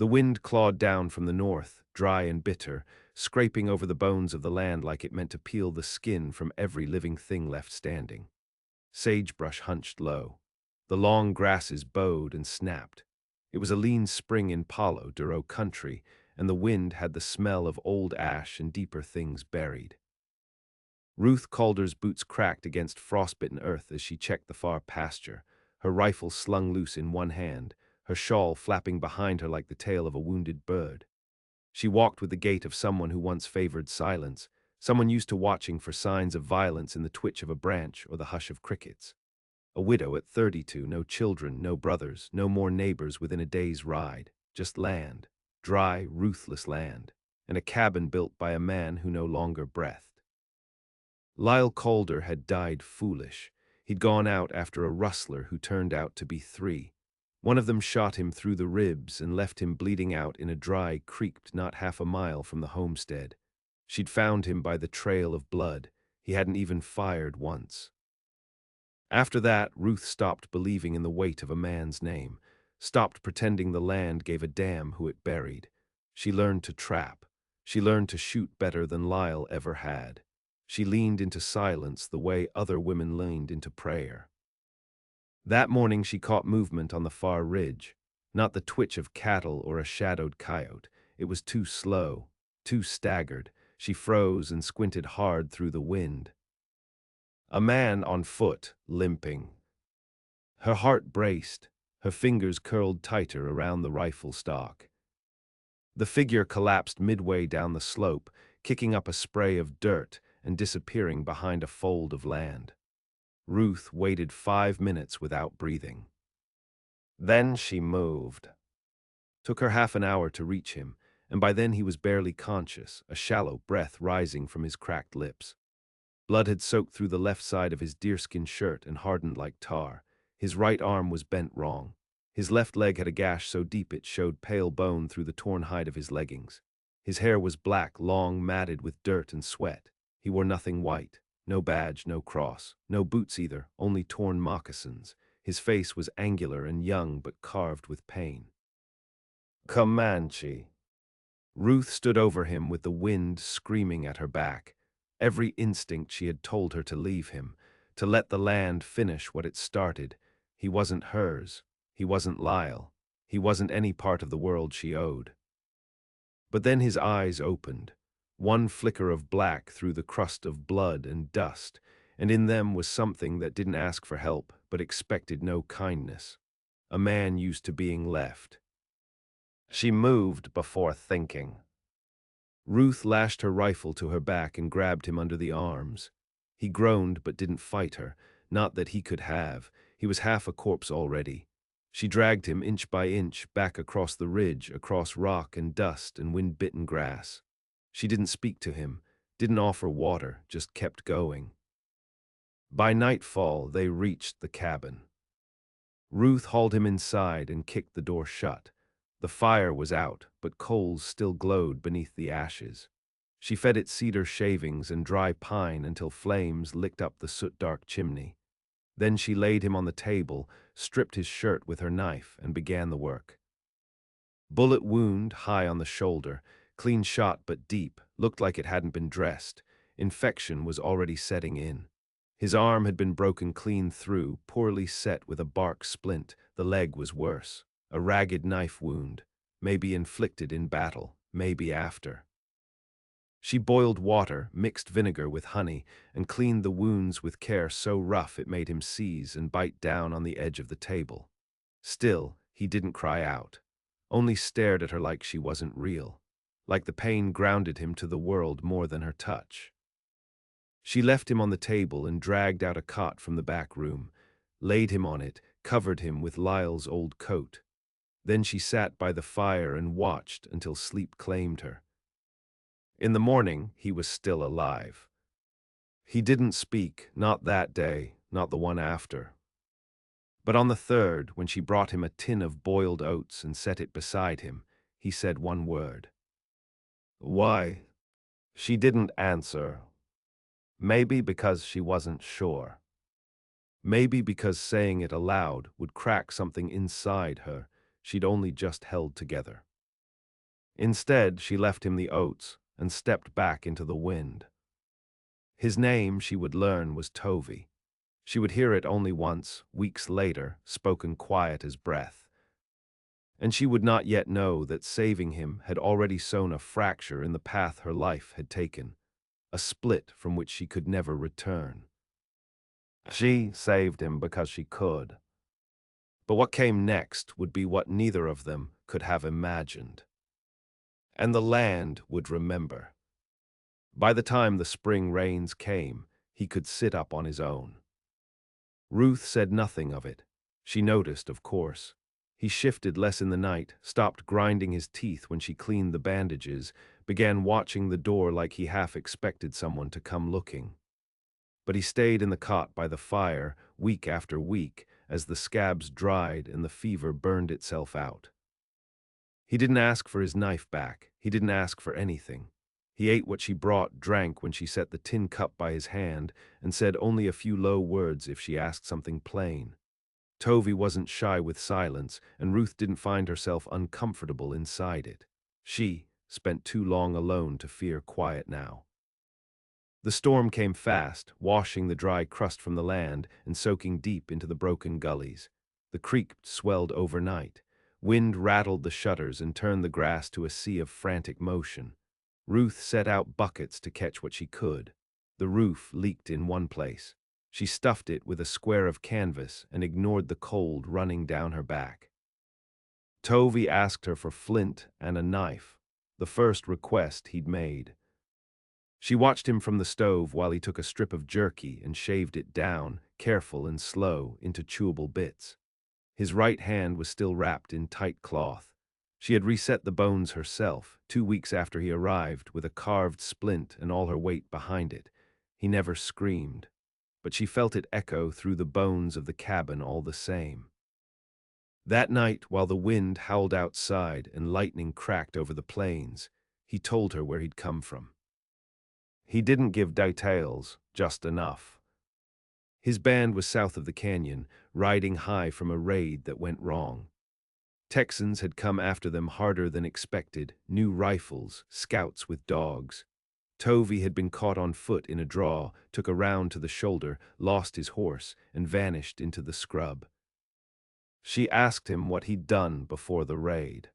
The wind clawed down from the north, dry and bitter, scraping over the bones of the land like it meant to peel the skin from every living thing left standing. Sagebrush hunched low. The long grasses bowed and snapped. It was a lean spring in Palo Duro country, and the wind had the smell of old ash and deeper things buried. Ruth Calder's boots cracked against frostbitten earth as she checked the far pasture, her rifle slung loose in one hand, her shawl flapping behind her like the tail of a wounded bird. She walked with the gait of someone who once favored silence, someone used to watching for signs of violence in the twitch of a branch or the hush of crickets. A widow at 32, no children, no brothers, no more neighbors within a day's ride, just land, dry, ruthless land, and a cabin built by a man who no longer breathed. Lyle Calder had died foolish. He'd gone out after a rustler who turned out to be three. One of them shot him through the ribs and left him bleeding out in a dry creek not half a mile from the homestead. She'd found him by the trail of blood. He hadn't even fired once. After that, Ruth stopped believing in the weight of a man's name, stopped pretending the land gave a damn who it buried. She learned to trap. She learned to shoot better than Lyle ever had. She leaned into silence the way other women leaned into prayer. That morning she caught movement on the far ridge, not the twitch of cattle or a shadowed coyote. It was too slow, too staggered. She froze and squinted hard through the wind. A man on foot, limping. Her heart braced, her fingers curled tighter around the rifle stock. The figure collapsed midway down the slope, kicking up a spray of dirt and disappearing behind a fold of land. Ruth waited 5 minutes without breathing. Then she moved. Took her half an hour to reach him, and by then he was barely conscious, a shallow breath rising from his cracked lips. Blood had soaked through the left side of his deerskin shirt and hardened like tar. His right arm was bent wrong. His left leg had a gash so deep it showed pale bone through the torn hide of his leggings. His hair was black, long, matted with dirt and sweat. He wore nothing white, no badge, no cross, no boots either, only torn moccasins. His face was angular and young but carved with pain. Comanche. Ruth stood over him with the wind screaming at her back. Every instinct she had told her to leave him, to let the land finish what it started. He wasn't hers. He wasn't Lyle. He wasn't any part of the world she owed. But then his eyes opened. One flicker of black through the crust of blood and dust, and in them was something that didn't ask for help but expected no kindness. A man used to being left. She moved before thinking. Ruth lashed her rifle to her back and grabbed him under the arms. He groaned but didn't fight her, not that he could have. He was half a corpse already. She dragged him inch by inch back across the ridge, across rock and dust and wind-bitten grass. She didn't speak to him, didn't offer water, just kept going. By nightfall, they reached the cabin. Ruth hauled him inside and kicked the door shut. The fire was out, but coals still glowed beneath the ashes. She fed it cedar shavings and dry pine until flames licked up the soot-dark chimney. Then she laid him on the table, stripped his shirt with her knife, and began the work. Bullet wound high on the shoulder, clean shot but deep, looked like it hadn't been dressed. Infection was already setting in. His arm had been broken clean through, poorly set with a bark splint. The leg was worse. A ragged knife wound, maybe inflicted in battle, maybe after. She boiled water, mixed vinegar with honey, and cleaned the wounds with care so rough it made him seize and bite down on the edge of the table. Still, he didn't cry out, only stared at her like she wasn't real, like the pain grounded him to the world more than her touch. She left him on the table and dragged out a cot from the back room, laid him on it, covered him with Lyle's old coat. Then she sat by the fire and watched until sleep claimed her. In the morning, he was still alive. He didn't speak, not that day, not the one after. But on the third, when she brought him a tin of boiled oats and set it beside him, he said one word. Why? She didn't answer. Maybe because she wasn't sure. Maybe because saying it aloud would crack something inside her she'd only just held together. Instead, she left him the oats and stepped back into the wind. His name, she would learn, was Tovey. She would hear it only once, weeks later, spoken quiet as breath. And she would not yet know that saving him had already sown a fracture in the path her life had taken, a split from which she could never return. She saved him because she could. But what came next would be what neither of them could have imagined. And the land would remember. By the time the spring rains came, he could sit up on his own. Ruth said nothing of it. She noticed, of course. He shifted less in the night, stopped grinding his teeth when she cleaned the bandages, began watching the door like he half expected someone to come looking. But he stayed in the cot by the fire, week after week, as the scabs dried and the fever burned itself out. He didn't ask for his knife back. He didn't ask for anything. He ate what she brought, drank when she set the tin cup by his hand, and said only a few low words if she asked something plain. Tovey wasn't shy with silence, and Ruth didn't find herself uncomfortable inside it. She spent too long alone to fear quiet now. The storm came fast, washing the dry crust from the land and soaking deep into the broken gullies. The creek swelled overnight. Wind rattled the shutters and turned the grass to a sea of frantic motion. Ruth set out buckets to catch what she could. The roof leaked in one place. She stuffed it with a square of canvas and ignored the cold running down her back. Tovey asked her for flint and a knife, the first request he'd made. She watched him from the stove while he took a strip of jerky and shaved it down, careful and slow, into chewable bits. His right hand was still wrapped in tight cloth. She had reset the bones herself, 2 weeks after he arrived, with a carved splint and all her weight behind it. He never screamed, but she felt it echo through the bones of the cabin all the same. That night, while the wind howled outside and lightning cracked over the plains, he told her where he'd come from. He didn't give details, just enough. His band was south of the canyon, riding high from a raid that went wrong. Texans had come after them harder than expected, new rifles, scouts with dogs. Tovey had been caught on foot in a draw, took a round to the shoulder, lost his horse, and vanished into the scrub. She asked him what he'd done before the raid.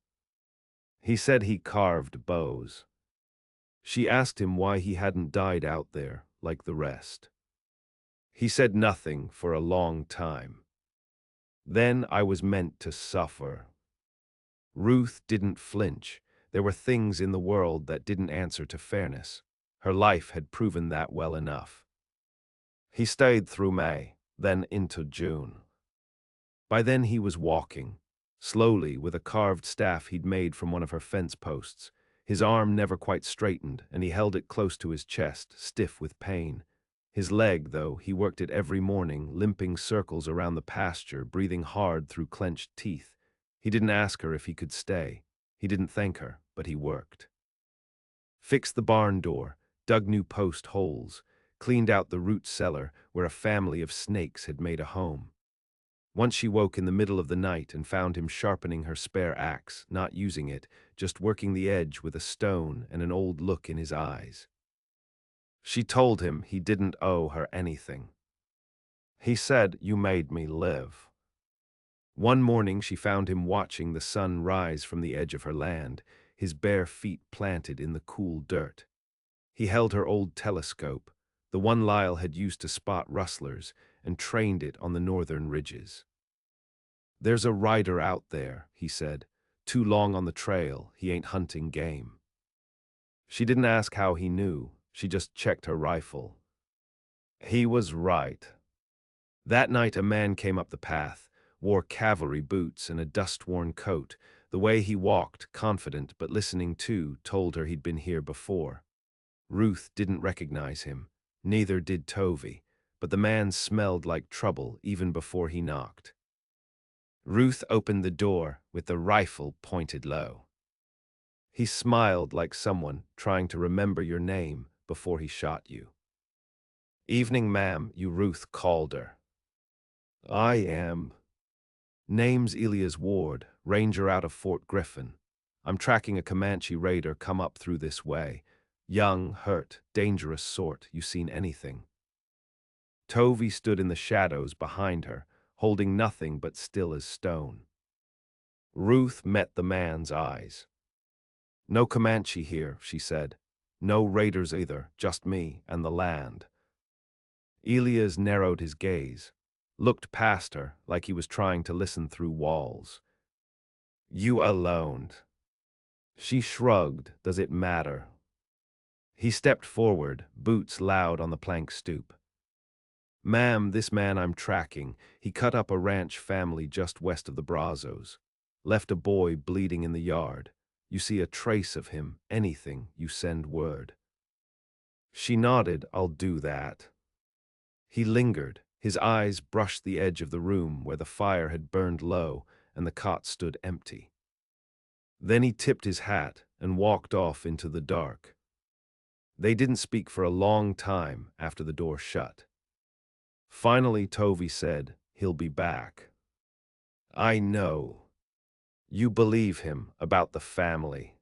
He said he carved bows. She asked him why he hadn't died out there like the rest. He said nothing for a long time. Then I was meant to suffer. Ruth didn't flinch. There were things in the world that didn't answer to fairness. Her life had proven that well enough. He stayed through May, then into June. By then he was walking, slowly with a carved staff he'd made from one of her fence posts. His arm never quite straightened, and he held it close to his chest, stiff with pain. His leg, though, he worked it every morning, limping circles around the pasture, breathing hard through clenched teeth. He didn't ask her if he could stay. He didn't thank her, but he worked. Fixed the barn door, dug new post holes, cleaned out the root cellar where a family of snakes had made a home. Once she woke in the middle of the night and found him sharpening her spare axe, not using it, just working the edge with a stone and an old look in his eyes. She told him he didn't owe her anything. He said, "You made me live." One morning she found him watching the sun rise from the edge of her land, his bare feet planted in the cool dirt. He held her old telescope, the one Lyle had used to spot rustlers, and trained it on the northern ridges. "There's a rider out there," he said. "Too long on the trail, he ain't hunting game." She didn't ask how he knew, she just checked her rifle. He was right. That night a man came up the path, wore cavalry boots and a dust-worn coat. The way he walked, confident but listening too, told her he'd been here before. Ruth didn't recognize him, neither did Tovey, but the man smelled like trouble even before he knocked. Ruth opened the door with the rifle pointed low. He smiled like someone trying to remember your name before he shot you. "Evening, ma'am," Ruth called her. "I am." "Name's Elias Ward, ranger out of Fort Griffin. I'm tracking a Comanche raider come up through this way. Young, hurt, dangerous sort. You seen anything?" Tovey stood in the shadows behind her, holding nothing but still as stone. Ruth met the man's eyes. "No Comanche here," she said. "No raiders either, just me and the land." Elias narrowed his gaze, looked past her like he was trying to listen through walls. "You alone." She shrugged. "Does it matter?" He stepped forward, boots loud on the plank stoop. "Ma'am, this man I'm tracking, he cut up a ranch family just west of the Brazos. Left a boy bleeding in the yard. You see a trace of him, anything, you send word." She nodded. "I'll do that." He lingered. His eyes brushed the edge of the room where the fire had burned low and the cot stood empty. Then he tipped his hat and walked off into the dark. They didn't speak for a long time after the door shut. Finally, Tovey said, "He'll be back." "I know. You believe him about the family."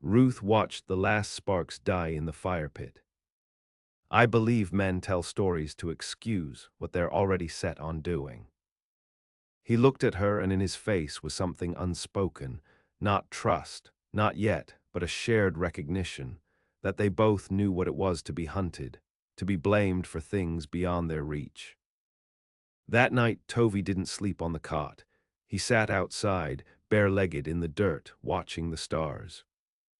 Ruth watched the last sparks die in the fire pit. "I believe men tell stories to excuse what they're already set on doing." He looked at her, and in his face was something unspoken, not trust, not yet, but a shared recognition that they both knew what it was to be hunted, to be blamed for things beyond their reach. That night, Tovey didn't sleep on the cot. He sat outside, bare-legged in the dirt, watching the stars.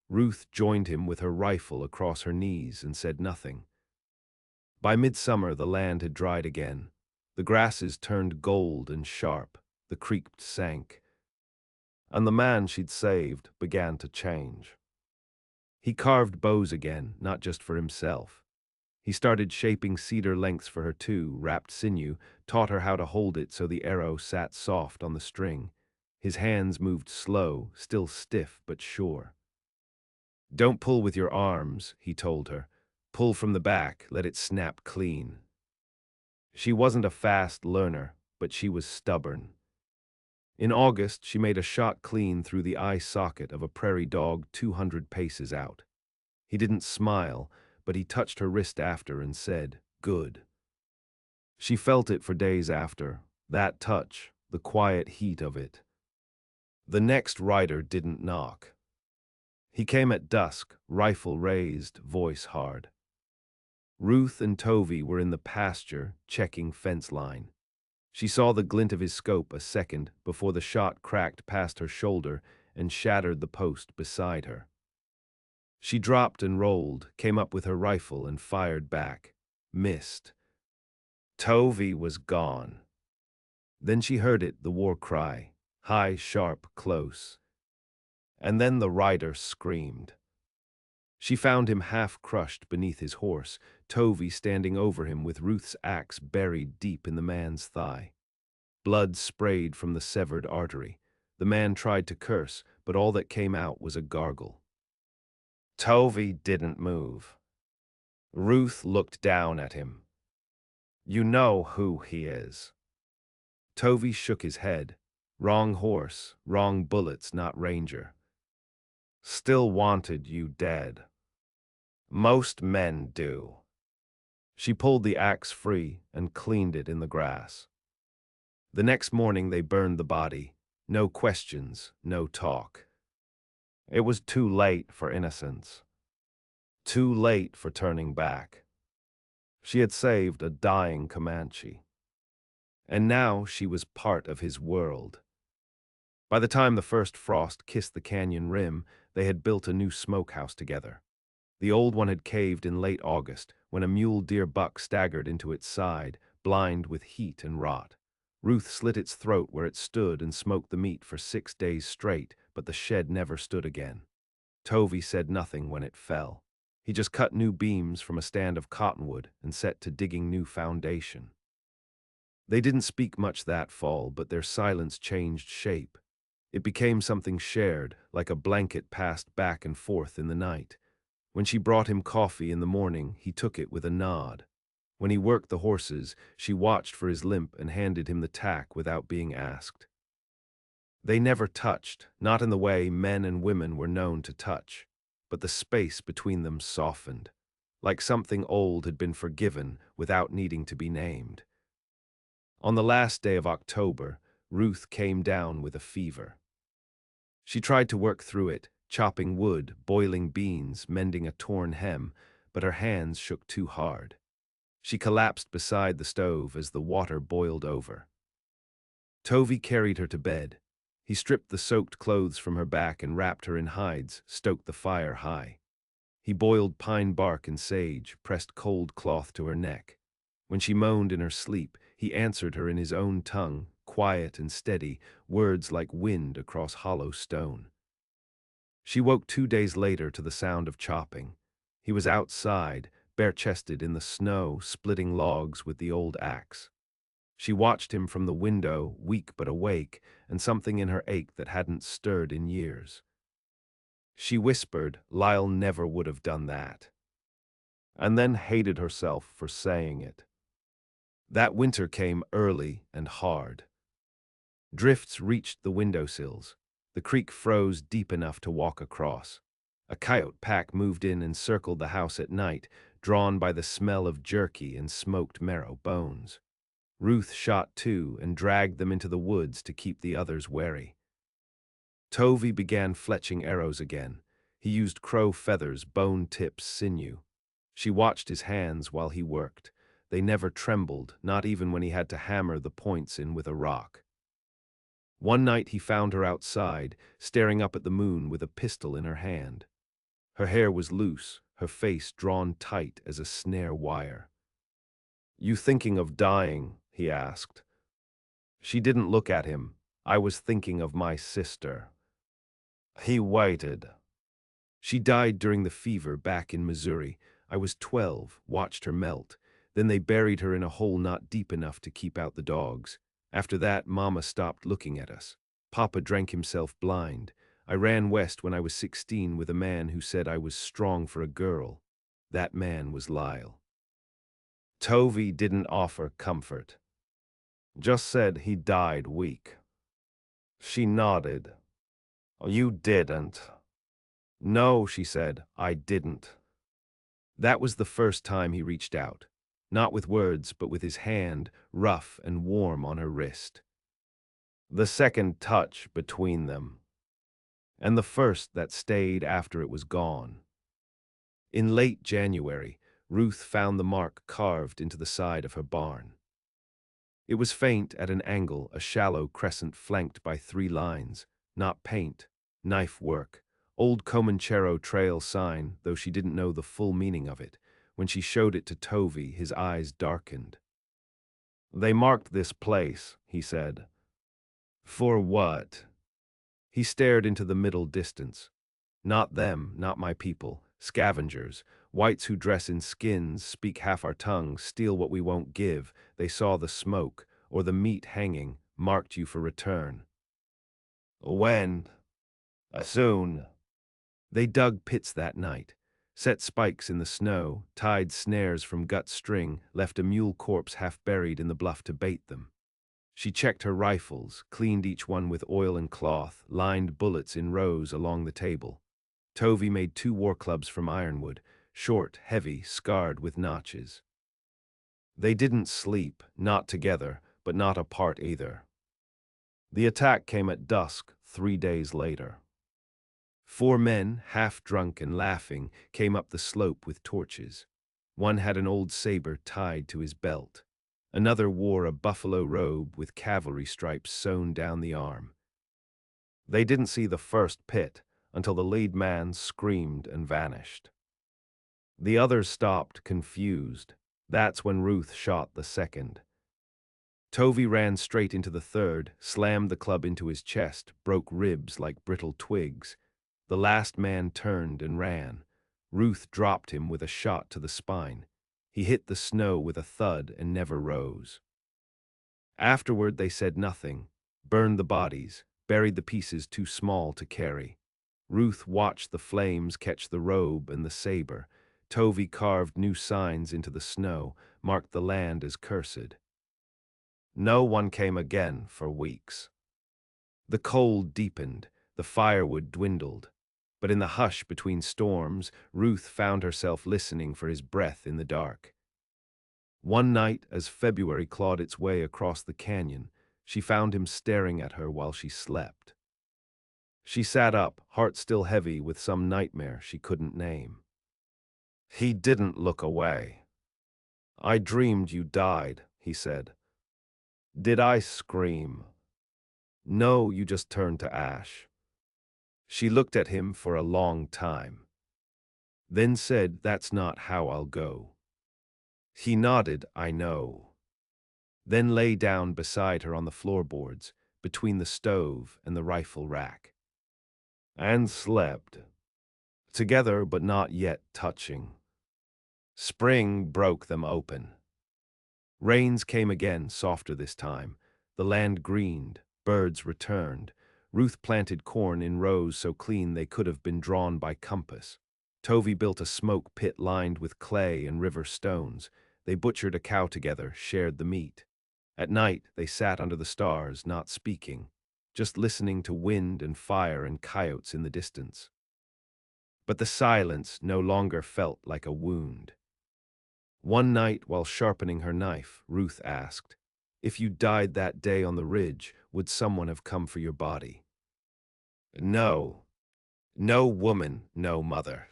Ruth joined him with her rifle across her knees and said nothing. By midsummer, the land had dried again. The grasses turned gold and sharp, the creek sank, and the man she'd saved began to change. He carved bows again, not just for himself. He started shaping cedar lengths for her too, wrapped sinew, taught her how to hold it so the arrow sat soft on the string. His hands moved slow, still stiff but sure. "Don't pull with your arms," he told her. "Pull from the back, let it snap clean." She wasn't a fast learner, but she was stubborn. In August, she made a shot clean through the eye socket of a prairie dog 200 paces out. He didn't smile, but he touched her wrist after and said, "Good." She felt it for days after, that touch, the quiet heat of it. The next rider didn't knock. He came at dusk, rifle raised, voice hard. Ruth and Tovey were in the pasture, checking fence line. She saw the glint of his scope a second before the shot cracked past her shoulder and shattered the post beside her. She dropped and rolled, came up with her rifle and fired back. Missed. Tovey was gone. Then she heard it, the war cry, high, sharp, close. And then the rider screamed. She found him half crushed beneath his horse, Tovey standing over him with Ruth's axe buried deep in the man's thigh. Blood sprayed from the severed artery. The man tried to curse, but all that came out was a gargle. Tovey didn't move. Ruth looked down at him. "You know who he is." Tovey shook his head. "Wrong horse, wrong bullets, not ranger. Still wanted you dead. Most men do." She pulled the axe free and cleaned it in the grass. The next morning they burned the body. No questions, no talk. It was too late for innocence. Too late for turning back. She had saved a dying Comanche. And now she was part of his world. By the time the first frost kissed the canyon rim, they had built a new smokehouse together. The old one had caved in late August, when a mule deer buck staggered into its side, blind with heat and rot. Ruth slit its throat where it stood and smoked the meat for 6 days straight, but the shed never stood again. Tovey said nothing when it fell. He just cut new beams from a stand of cottonwood and set to digging new foundation. They didn't speak much that fall, but their silence changed shape. It became something shared, like a blanket passed back and forth in the night. When she brought him coffee in the morning, he took it with a nod. When he worked the horses, she watched for his limp and handed him the tack without being asked. They never touched, not in the way men and women were known to touch, but the space between them softened, like something old had been forgiven without needing to be named. On the last day of October, Ruth came down with a fever. She tried to work through it, chopping wood, boiling beans, mending a torn hem, but her hands shook too hard. She collapsed beside the stove as the water boiled over. Tovey carried her to bed. He stripped the soaked clothes from her back and wrapped her in hides, stoked the fire high. He boiled pine bark and sage, pressed cold cloth to her neck. When she moaned in her sleep, he answered her in his own tongue, quiet and steady, words like wind across hollow stone. She woke 2 days later to the sound of chopping. He was outside, bare-chested in the snow, splitting logs with the old axe. She watched him from the window, weak but awake, and something in her ached that hadn't stirred in years. She whispered, Lyle never would have done that, and then hated herself for saying it. That winter came early and hard. Drifts reached the windowsills. The creek froze deep enough to walk across. A coyote pack moved in and circled the house at night, drawn by the smell of jerky and smoked marrow bones. Ruth shot two and dragged them into the woods to keep the others wary. Tovey began fletching arrows again. He used crow feathers, bone tips, sinew. She watched his hands while he worked. They never trembled, not even when he had to hammer the points in with a rock. One night he found her outside, staring up at the moon with a pistol in her hand. Her hair was loose, her face drawn tight as a snare wire. "You thinking of dying?" he asked. She didn't look at him. "I was thinking of my sister." He waited. "She died during the fever back in Missouri. I was 12, watched her melt. Then they buried her in a hole not deep enough to keep out the dogs. After that, Mama stopped looking at us. Papa drank himself blind. I ran west when I was 16 with a man who said I was strong for a girl. That man was Lyle." Tovey didn't offer comfort. Just said he died weak. She nodded. "You didn't." "No," she said, "I didn't." That was the first time he reached out. Not with words, but with his hand, rough and warm on her wrist. The second touch between them. And the first that stayed after it was gone. In late January, Ruth found the mark carved into the side of her barn. It was faint at an angle, a shallow crescent flanked by 3 lines. Not paint, knife work. Old Comanche trail sign, though she didn't know the full meaning of it. When she showed it to Tovey, his eyes darkened. "They marked this place," he said. "For what?" He stared into the middle distance. "Not them, not my people. Scavengers. Whites who dress in skins, speak half our tongue, steal what we won't give. They saw the smoke, or the meat hanging, marked you for return." "When?" "Soon." They dug pits that night, set spikes in the snow, tied snares from gut string, left a mule corpse half buried in the bluff to bait them. She checked her rifles, cleaned each one with oil and cloth, lined bullets in rows along the table. Tovey made 2 war clubs from ironwood, short, heavy, scarred with notches. They didn't sleep, not together, but not apart either. The attack came at dusk 3 days later. 4 men, half drunk and laughing, came up the slope with torches. One had an old saber tied to his belt. Another wore a buffalo robe with cavalry stripes sewn down the arm. They didn't see the first pit until the lead man screamed and vanished. The others stopped, confused. That's when Ruth shot the second. Tovey ran straight into the third, slammed the club into his chest, broke ribs like brittle twigs. The last man turned and ran. Ruth dropped him with a shot to the spine. He hit the snow with a thud and never rose. Afterward they said nothing, burned the bodies, buried the pieces too small to carry. Ruth watched the flames catch the robe and the saber. Tovey carved new signs into the snow, marked the land as cursed. No one came again for weeks. The cold deepened, the firewood dwindled. But in the hush between storms, Ruth found herself listening for his breath in the dark. One night, as February clawed its way across the canyon, she found him staring at her while she slept. She sat up, heart still heavy with some nightmare she couldn't name. He didn't look away. I dreamed you died, he said. Did I scream? No, you just turned to ash. She looked at him for a long time, then said, That's not how I'll go. He nodded, I know. Then lay down beside her on the floorboards, between the stove and the rifle rack. And slept. Together but not yet touching. Spring broke them open. Rains came again, softer this time. The land greened, birds returned. Ruth planted corn in rows so clean they could have been drawn by compass. Tovey built a smoke pit lined with clay and river stones. They butchered a cow together, shared the meat. At night, they sat under the stars, not speaking, just listening to wind and fire and coyotes in the distance. But the silence no longer felt like a wound. One night, while sharpening her knife, Ruth asked, If you died that day on the ridge, would someone have come for your body? No. No woman, no mother.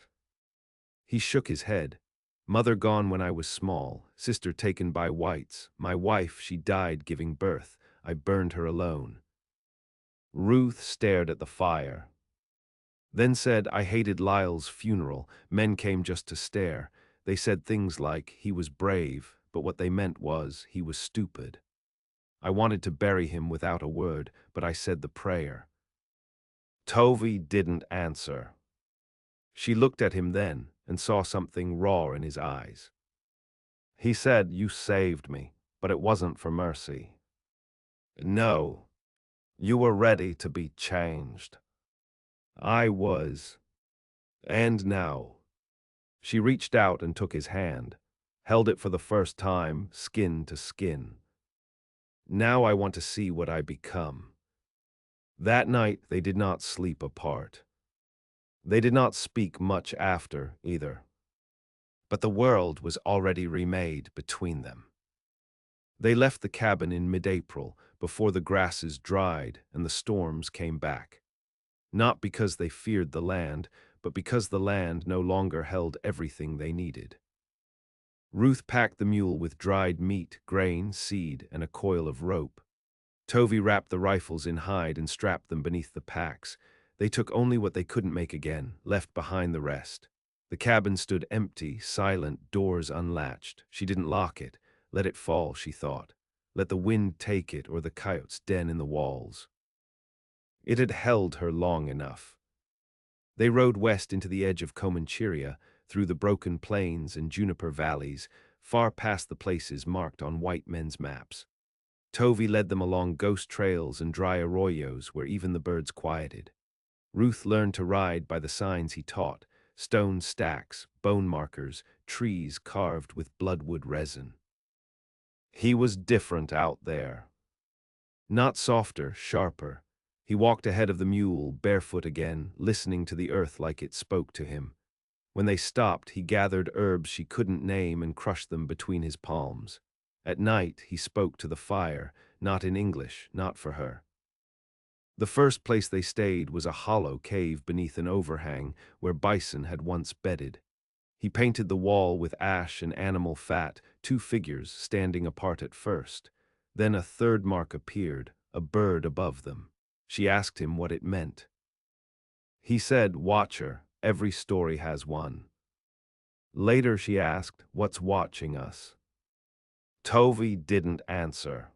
He shook his head. Mother gone when I was small, sister taken by whites. My wife, she died giving birth. I burned her alone. Ruth stared at the fire. Then said, I hated Lyle's funeral. Men came just to stare. They said things like, he was brave, but what they meant was, he was stupid. I wanted to bury him without a word, but I said the prayer. Tovey didn't answer. She looked at him then and saw something raw in his eyes. He said, You saved me, but it wasn't for mercy. No, you were ready to be changed. I was. And now. She reached out and took his hand, held it for the first time, skin to skin. Now I want to see what I become. That night they did not sleep apart. They did not speak much after, either. But the world was already remade between them. They left the cabin in mid-April, before the grasses dried and the storms came back. Not because they feared the land, but because the land no longer held everything they needed. Ruth packed the mule with dried meat, grain, seed, and a coil of rope. Tovey wrapped the rifles in hide and strapped them beneath the packs. They took only what they couldn't make again, left behind the rest. The cabin stood empty, silent, doors unlatched. She didn't lock it. Let it fall, she thought. Let the wind take it or the coyotes den in the walls. It had held her long enough. They rode west into the edge of Comanche, through the broken plains and juniper valleys, far past the places marked on white men's maps. Tovey led them along ghost trails and dry arroyos where even the birds quieted. Ruth learned to ride by the signs he taught, stone stacks, bone markers, trees carved with bloodwood resin. He was different out there. Not softer, sharper. He walked ahead of the mule, barefoot again, listening to the earth like it spoke to him. When they stopped, he gathered herbs she couldn't name and crushed them between his palms. At night, he spoke to the fire, not in English, not for her. The first place they stayed was a hollow cave beneath an overhang where bison had once bedded. He painted the wall with ash and animal fat, two figures standing apart at first. Then a third mark appeared, a bird above them. She asked him what it meant. He said, Watcher, every story has one. Later she asked, What's watching us? Tovey didn't answer.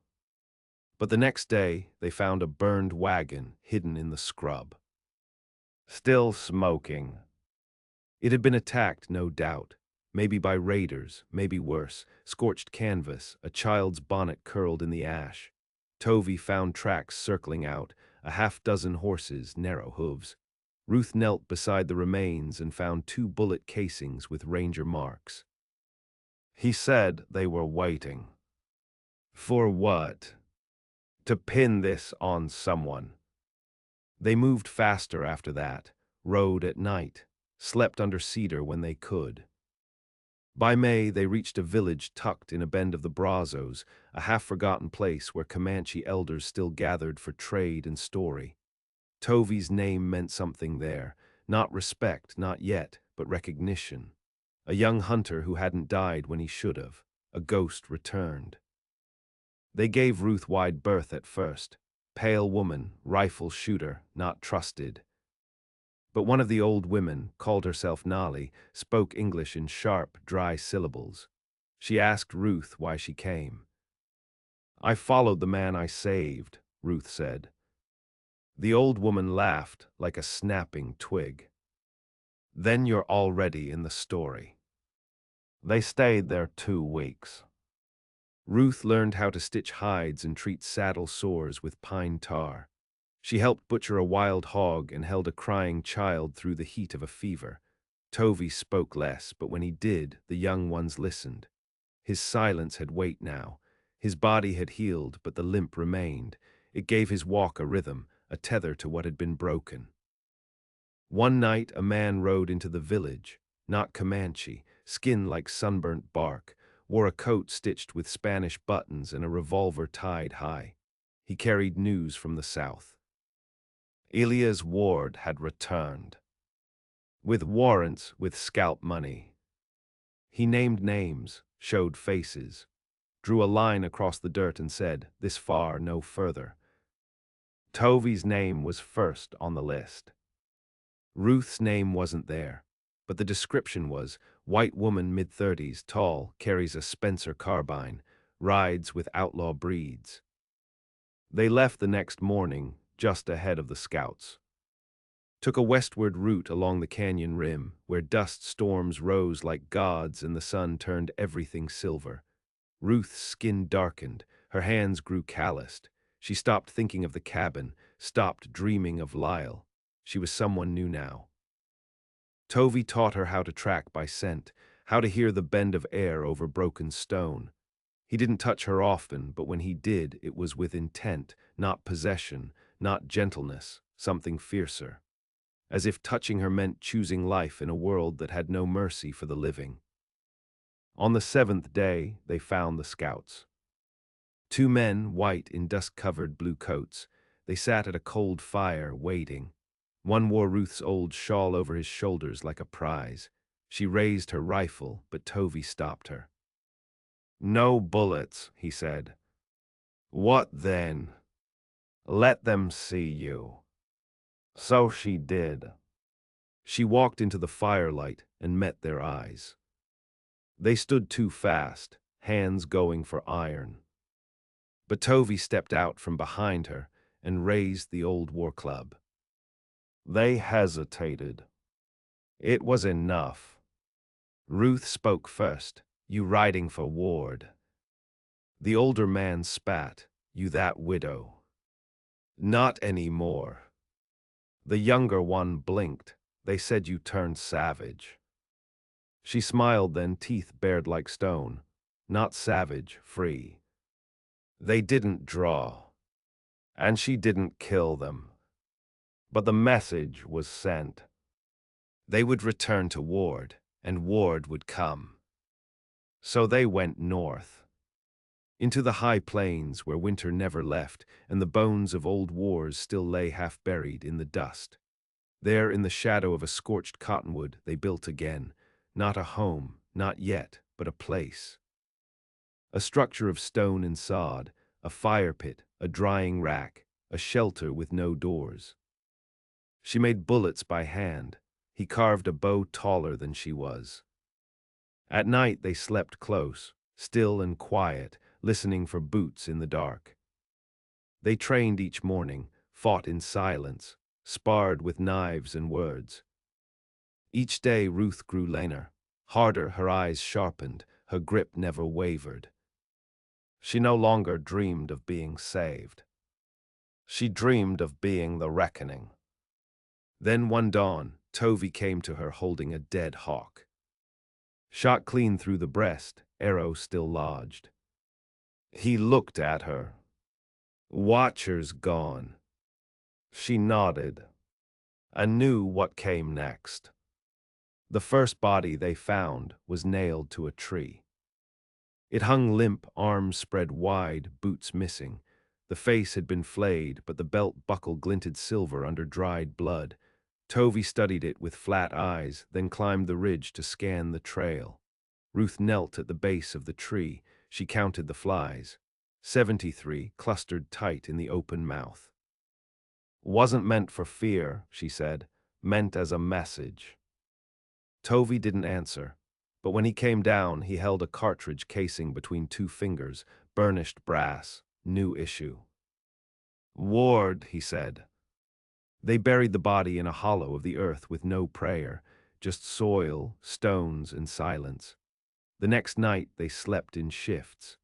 But the next day, they found a burned wagon hidden in the scrub. Still smoking. It had been attacked, no doubt. Maybe by raiders, maybe worse. Scorched canvas, a child's bonnet curled in the ash. Tovey found tracks circling out, a half-dozen horses, narrow hooves. Ruth knelt beside the remains and found two bullet casings with ranger marks. He said they were waiting. For what? To pin this on someone. They moved faster after that, rode at night, slept under cedar when they could. By May, they reached a village tucked in a bend of the Brazos, a half-forgotten place where Comanche elders still gathered for trade and story. Tovy's name meant something there, not respect, not yet, but recognition. A young hunter who hadn't died when he should have. A ghost returned. They gave Ruth wide berth at first. Pale woman, rifle shooter, not trusted. But one of the old women, called herself Nali, spoke English in sharp, dry syllables. She asked Ruth why she came. "I followed the man I saved," Ruth said. The old woman laughed like a snapping twig. "Then you're already in the story." They stayed there 2 weeks. Ruth learned how to stitch hides and treat saddle sores with pine tar. She helped butcher a wild hog and held a crying child through the heat of a fever. Tovy spoke less, but when he did, the young ones listened. His silence had weight now. His body had healed, but the limp remained. It gave his walk a rhythm, a tether to what had been broken. One night, a man rode into the village, not Comanche, skin like sunburnt bark, wore a coat stitched with Spanish buttons and a revolver tied high. He carried news from the south. Elias Ward had returned. With warrants, with scalp money. He named names, showed faces, drew a line across the dirt and said, "This far, no further." Tovy's name was first on the list. Ruth's name wasn't there, but the description was, white woman mid-30s, tall, carries a Spencer carbine, rides with outlaw breeds. They left the next morning, just ahead of the scouts. Took a westward route along the canyon rim, where dust storms rose like gods and the sun turned everything silver. Ruth's skin darkened, her hands grew calloused. She stopped thinking of the cabin, stopped dreaming of Lyle. She was someone new now. Tovy taught her how to track by scent, how to hear the bend of air over broken stone. He didn't touch her often, but when he did, it was with intent, not possession, not gentleness, something fiercer. As if touching her meant choosing life in a world that had no mercy for the living. On the 7th day, they found the scouts. 2 men, white in dust-covered blue coats. They sat at a cold fire, waiting. One wore Ruth's old shawl over his shoulders like a prize. She raised her rifle, but Tovy stopped her. "No bullets," he said. "What then? Let them see you." So she did. She walked into the firelight and met their eyes. They stood too fast, hands going for iron. But Tovy stepped out from behind her and raised the old war club. They hesitated. It was enough. Ruth spoke first. "You riding for Ward?" The older man spat. "You that widow?" "Not any more." The younger one blinked. "They said you turned savage." She smiled then, teeth bared like stone. "Not savage, free." "They didn't draw. And she didn't kill them. But the message was sent. They would return to Ward, and Ward would come. So they went north. Into the high plains where winter never left, and the bones of old wars still lay half-buried in the dust. There, in the shadow of a scorched cottonwood, they built again. Not a home, not yet, but a place. A structure of stone and sod, a fire pit, a drying rack, a shelter with no doors. She made bullets by hand. He carved a bow taller than she was. At night they slept close, still and quiet, listening for boots in the dark. They trained each morning, fought in silence, sparred with knives and words. Each day Ruth grew leaner, harder, her eyes sharpened, her grip never wavered. She no longer dreamed of being saved. She dreamed of being the reckoning. Then one dawn, Tovy came to her holding a dead hawk. Shot clean through the breast, arrow still lodged. He looked at her. "Watcher's gone. She nodded and knew what came next. The first body they found was nailed to a tree. It hung limp, arms spread wide, boots missing. The face had been flayed, but the belt buckle glinted silver under dried blood. Tovey studied it with flat eyes, then climbed the ridge to scan the trail. Ruth knelt at the base of the tree. She counted the flies. 73 clustered tight in the open mouth. "Wasn't meant for fear," she said. "Meant as a message." Tovey didn't answer, but when he came down, he held a cartridge casing between two fingers, burnished brass, new issue. "Ward," he said. They buried the body in a hollow of the earth with no prayer, just soil, stones, and silence. The next night they slept in shifts.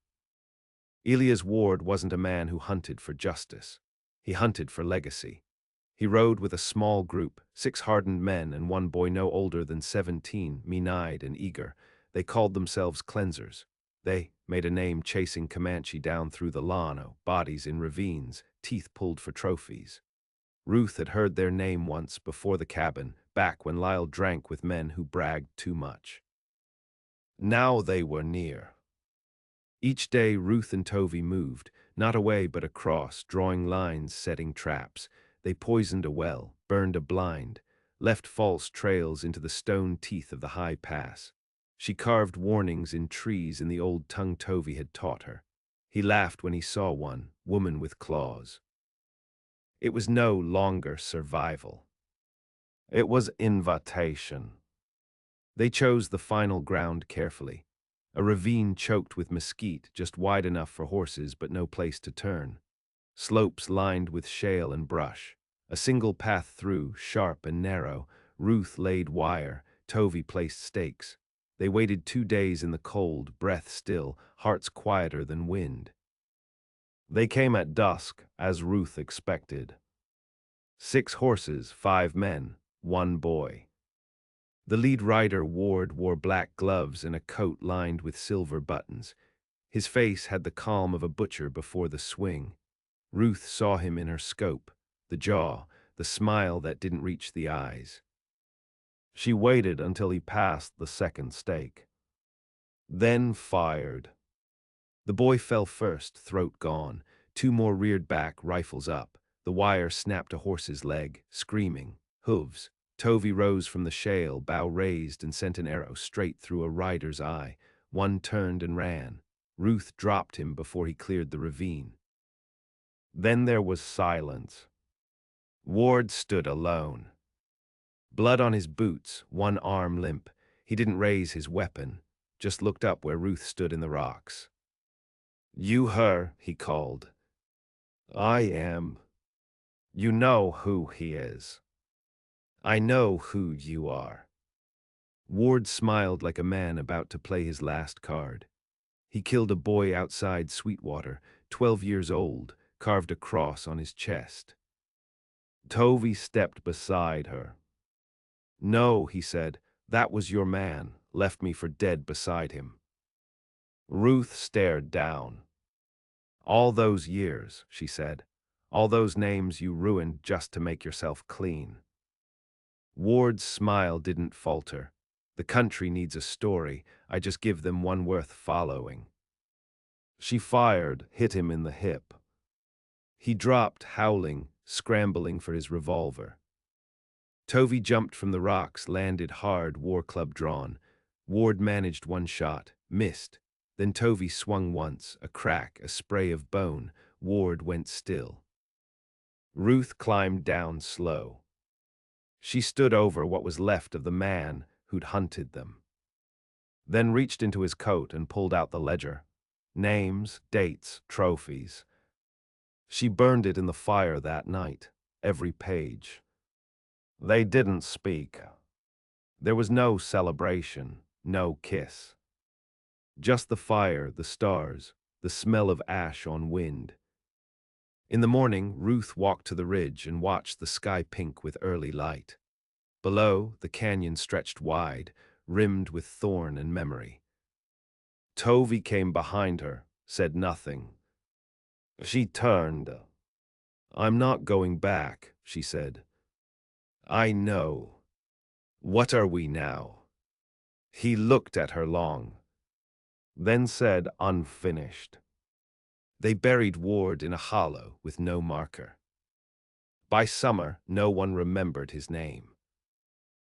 Elias Ward wasn't a man who hunted for justice. He hunted for legacy. He rode with a small group, 6 hardened men and one boy no older than 17, mean-eyed and eager. They called themselves cleansers. They made a name chasing Comanche down through the llano, bodies in ravines, teeth pulled for trophies. Ruth had heard their name once before the cabin, back when Lyle drank with men who bragged too much. Now they were near. Each day Ruth and Tovey moved, not away but across, drawing lines, setting traps. They poisoned a well, burned a blind, left false trails into the stone teeth of the high pass. She carved warnings in trees in the old tongue Tovey had taught her. He laughed when he saw one, woman with claws. It was no longer survival. It was invitation. They chose the final ground carefully. A ravine choked with mesquite, just wide enough for horses but no place to turn. Slopes lined with shale and brush. A single path through, sharp and narrow. Ruth laid wire, Tovey placed stakes. They waited 2 days in the cold, breath still, hearts quieter than wind. They came at dusk, as Ruth expected. 6 horses, 5 men, 1 boy. The lead rider, Ward, wore black gloves and a coat lined with silver buttons. His face had the calm of a butcher before the swing. Ruth saw him in her scope, the jaw, the smile that didn't reach the eyes. She waited until he passed the second stake. Then fired. The boy fell first, throat gone. 2 more reared back, rifles up. The wire snapped a horse's leg, screaming. Hooves. Tovey rose from the shale, bow raised, and sent an arrow straight through a rider's eye. One turned and ran. Ruth dropped him before he cleared the ravine. Then there was silence. Ward stood alone. Blood on his boots, one arm limp. He didn't raise his weapon, just looked up where Ruth stood in the rocks. "You her," he called. "I am. You know who he is. I know who you are." Ward smiled like a man about to play his last card. He killed a boy outside Sweetwater, 12 years old, carved a cross on his chest. Tovey stepped beside her. "No," he said, "that was your man, left me for dead beside him." Ruth stared down. "All those years," she said, "all those names you ruined just to make yourself clean." Ward's smile didn't falter. "The country needs a story. I just give them one worth following." She fired, hit him in the hip. He dropped, howling, scrambling for his revolver. Tovey jumped from the rocks, landed hard, war club drawn. Ward managed one shot, missed. Then Tovey swung once, a crack, a spray of bone. Ward went still. Ruth climbed down slow. She stood over what was left of the man who'd hunted them. Then reached into his coat and pulled out the ledger. Names, dates, trophies. She burned it in the fire that night, every page. They didn't speak. There was no celebration, no kiss. Just the fire, the stars, the smell of ash on wind. In the morning, Ruth walked to the ridge and watched the sky pink with early light. Below, the canyon stretched wide, rimmed with thorn and memory. Tovey came behind her, said nothing. She turned. I'm not going back, she said. I know. What are we now? He looked at her long, then said, unfinished. They buried Ward in a hollow with no marker. By summer, no one remembered his name.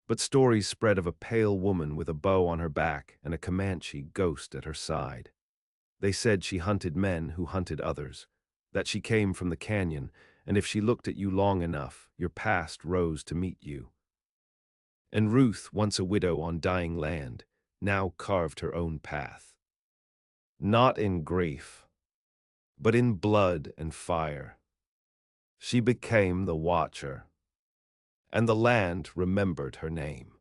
But stories spread of a pale woman with a bow on her back and a Comanche ghost at her side. They said she hunted men who hunted others, that she came from the canyon, and if she looked at you long enough, your past rose to meet you. And Ruth, once a widow on dying land, now carved her own path. Not in grief, but in blood and fire. She became the Watcher, and the land remembered her name.